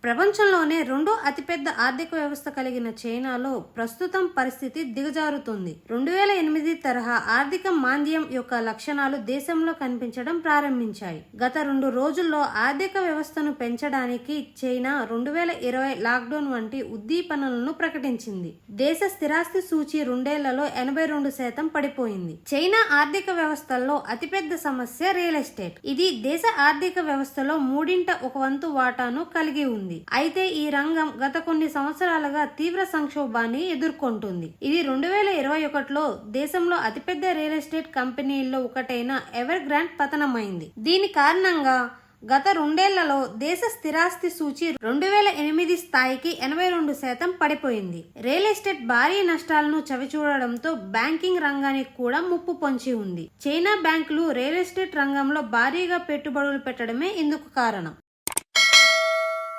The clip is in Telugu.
ప్రపంచంలోనే రెండో అతిపెద్ద ఆర్థిక వ్యవస్థ కలిగిన చైనాలో ప్రస్తుతం పరిస్థితి దిగజారుతుంది. 2008 తరహా ఆర్థిక మాంద్యం యొక్క లక్షణాలు దేశంలో కనిపించడం ప్రారంభించాయి. గత 2 రోజుల్లో ఆర్థిక వ్యవస్థను పెంచడానికి చైనా 2020 లాక్డౌన్ వంటి ఉద్దీపనలను ప్రకటించింది. దేశ స్థిరాస్తి సూచీ 2 ఏళ్లలో 82% పడిపోయింది. చైనా ఆర్థిక వ్యవస్థల్లో అతిపెద్ద సమస్య రియల్ ఎస్టేట్. ఇది దేశ ఆర్థిక వ్యవస్థలో 1/3 వాటాను కలిగి ఉంది. అయితే ఈ రంగం గత కొన్ని సంవత్సరాలుగా తీవ్ర సంక్షోభాన్ని ఎదుర్కొంటుంది. ఇది 2021లో దేశంలో అతిపెద్ద రియల్ ఎస్టేట్ కంపెనీల్లో ఒకటైన ఎవర్ గ్రాండ్ పతనమైంది. దీని కారణంగా గత 2 ఏళ్లలో దేశ స్థిరాస్తి సూచీ 2008 స్థాయికి 82% పడిపోయింది. రియల్ ఎస్టేట్ భారీ నష్టాలను చవిచూడడంతో బ్యాంకింగ్ రంగానికి కూడా ముప్పు పొంచి ఉంది. చైనా బ్యాంకులు రియల్ ఎస్టేట్ రంగంలో భారీగా పెట్టుబడులు పెట్టడమే ఇందుకు కారణం.